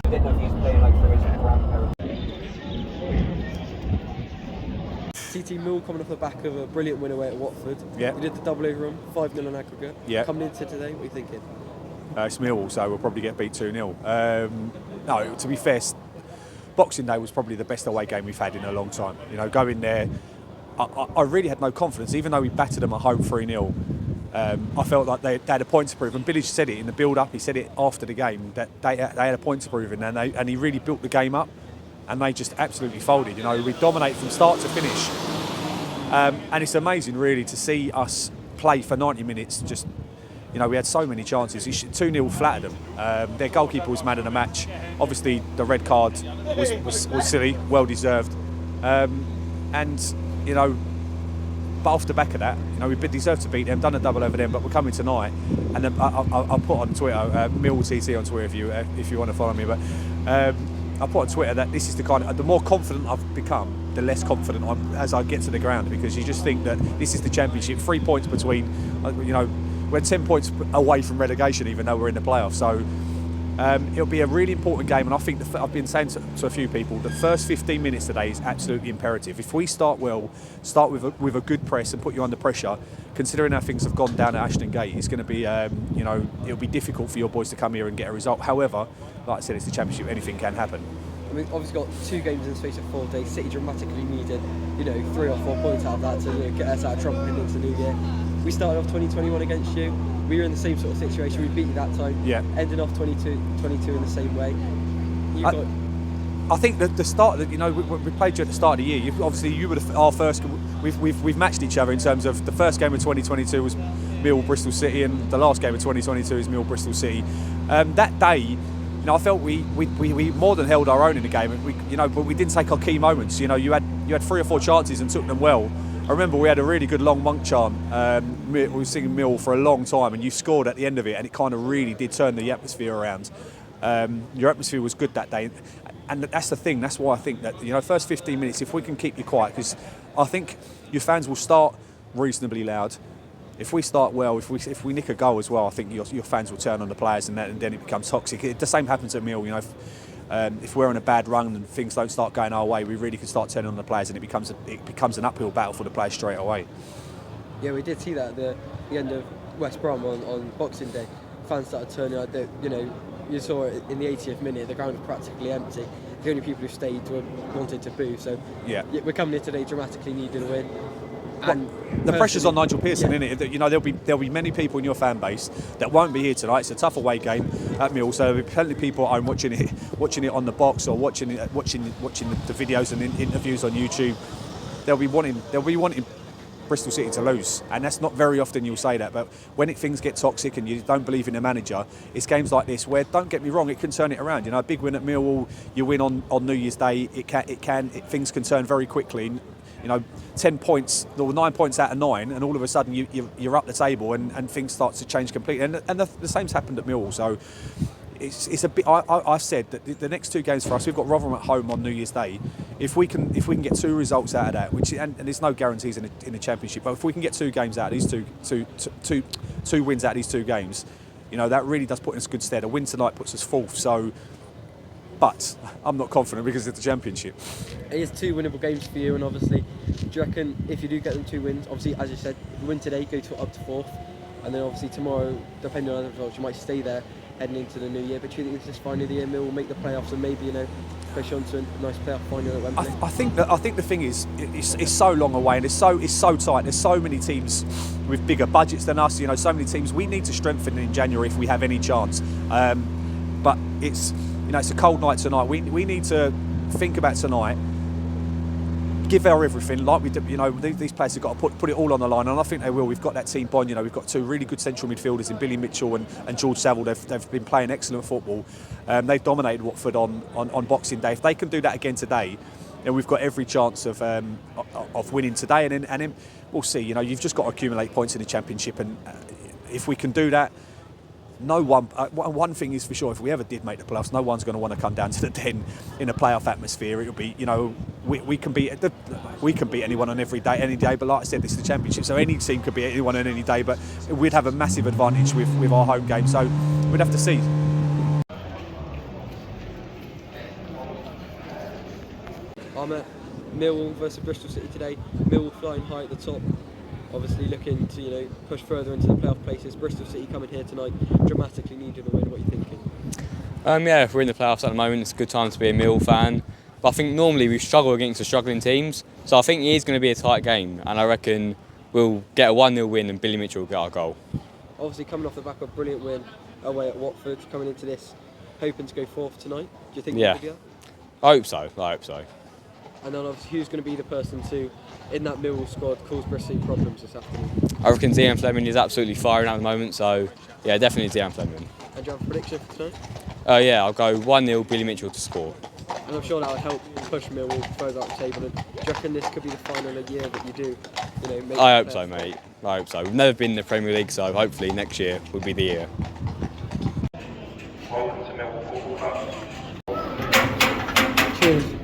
didn't know if he was playing like for his grandparents. TT Millwall coming off the back of a brilliant win away at Watford. Yeah. We did the double over on 5-0 on aggregate. Yeah. Coming into today, what are you thinking? It's Millwall, so we'll probably get beat 2-0. No, to be fair, Boxing Day was probably the best away game we've had in a long time. You know, going there, I really had no confidence, even though we battered them at home 3-0. I felt like they had a point to prove, and Billich said it in the build-up. He said it after the game that they had a point to prove, and he really built the game up, and they just absolutely folded. You know, we dominated from start to finish, and it's amazing really to see us play for 90 minutes. Just, you know, we had so many chances. 2-0 flattered them. Their goalkeeper was man of the match. Obviously, the red card was silly, well deserved, and you know. But off the back of that, you know, we deserved to beat them, done a double over them, but we're coming tonight. And then I'll put on Twitter, Millwall TT on Twitter if you want to follow me. But I put on Twitter that this is the kind of, the more confident I've become, the less confident I'm as I get to the ground, because you just think that this is the Championship, 3 points between, you know, we're 10 points away from relegation, even though we're in the playoffs. So it'll be a really important game, and I think I've been saying to a few people, the first 15 minutes today is absolutely imperative. If we start well, start with a good press and put you under pressure, considering how things have gone down at Ashton Gate, it's going to be, you know, it'll be difficult for your boys to come here and get a result. However, like I said, it's the Championship, anything can happen. I mean, obviously got 2 games in the space of 4 days. City dramatically needed, you know, 3 or 4 points out of that to, you know, get us out of trouble heading into the new year. We started off 2021 against you. We were in the same sort of situation. We beat you that time. Yeah. Ending off 22 in the same way. I think that the start, you know, we played you at the start of the year. Obviously, you were our first. We've matched each other in terms of the first game of 2022 was Millwall Bristol City, and the last game of 2022 is Millwall Bristol City. That day, you know, I felt we more than held our own in the game. You know, but we didn't take our key moments. You know, you had 3 or 4 chances and took them well. I remember we had a really good long monk chant. We were singing Mill for a long time, and you scored at the end of it, and it kind of really did turn the atmosphere around. Your atmosphere was good that day, and that's the thing. That's why I think that, you know, first 15 minutes, if we can keep you quiet, because I think your fans will start reasonably loud. If we start well, if we nick a goal as well, I think your fans will turn on the players, and then it becomes toxic. The same happens at Mill, you know. If we're on a bad run and things don't start going our way, we really can start turning on the players, and it becomes an uphill battle for the players straight away. Yeah, we did see that at the end of West Brom on Boxing Day. Fans started turning out. You know, you saw it in the 80th minute. The ground was practically empty. The only people who stayed wanted to boo. So yeah, we're coming here today dramatically needing a win. And the pressure's on Nigel Pearson, isn't it? You know, there'll be many people in your fan base that won't be here tonight. It's a tough away game at Mill, so there'll be plenty of people at home watching it on the box, or watching the videos and interviews on YouTube. They'll be wanting Bristol City to lose, and that's not very often you'll say that. But when things get toxic and you don't believe in the manager, it's games like this where, don't get me wrong, it can turn it around. You know, a big win at Millwall, you win on New Year's Day, things can turn very quickly. You know, 10 points, or 9 points out of 9, and all of a sudden you're up the table, and things start to change completely. And the same's happened at Millwall. So it's a bit. I've said that the next 2 games for us, we've got Rotherham at home on New Year's Day. If we can get 2 results out of that, and there's no guarantees in the Championship, but if we can get 2 games out of these two wins out of these 2 games, you know, that really does put us in good stead. A win tonight puts us 4th. So. But I'm not confident because it's the Championship. It is 2 winnable games for you, and obviously, do you reckon if you do get them 2 wins, obviously, as you said, if you win today, go up to 4th, and then obviously tomorrow, depending on other results, you might stay there heading into the new year. But do you think this final of the year, Mill will make the playoffs and maybe, you know, push on to a nice playoff final at Wembley? I think the thing is, it's so long away, and it's so tight. There's so many teams with bigger budgets than us. You know, so many teams. We need to strengthen in January if we have any chance. But it's. You know, it's a cold night tonight. We need to think about tonight, give our everything, like we do. You know, these players have got to put it all on the line, and I think they will. We've got that team bond. You know, we've got 2 really good central midfielders in Billy Mitchell and George Saville. They've been playing excellent football. They've dominated Watford on Boxing Day. If they can do that again today, then we've got every chance of winning today. And then we'll see. You know, you've just got to accumulate points in the Championship, and if we can do that. No one. One thing is for sure: if we ever did make the playoffs, no one's going to want to come down to the Den in a playoff atmosphere. It'll be, you know, we can beat anyone on every day, any day. But like I said, this is the Championship, so any team could beat anyone on any day. But we'd have a massive advantage with our home game. So we'd have to see. I'm at Millwall versus Bristol City today. Millwall flying high at the top, obviously looking to push further into the playoff places. Bristol City coming here tonight, dramatically needing a win. What are you thinking? Yeah, if we're in the playoffs at the moment, it's a good time to be a Millwall fan. But I think normally we struggle against the struggling teams, so I think it is going to be a tight game, and I reckon we'll get a 1-0 win and Billy Mitchell will get our goal. Obviously coming off the back of a brilliant win away at Watford, coming into this, hoping to go fourth tonight. Do you think Yeah. we'll do that? I hope so. And then obviously who's going to be the person to, in that Millwall squad, cause Bristol problems this afternoon? I reckon Zian Fleming is absolutely firing at the moment, so yeah, definitely Zian Fleming. And do you have a prediction for tonight? Yeah, I'll go 1-0 Billy Mitchell to score. And I'm sure that will help push Millwall further up the table. And do you reckon this could be the final of the year that you do? Make I hope so, mate. I hope so. We've never been in the Premier League, so hopefully next year will be the year. Welcome to Millwall Football Club. Cheers.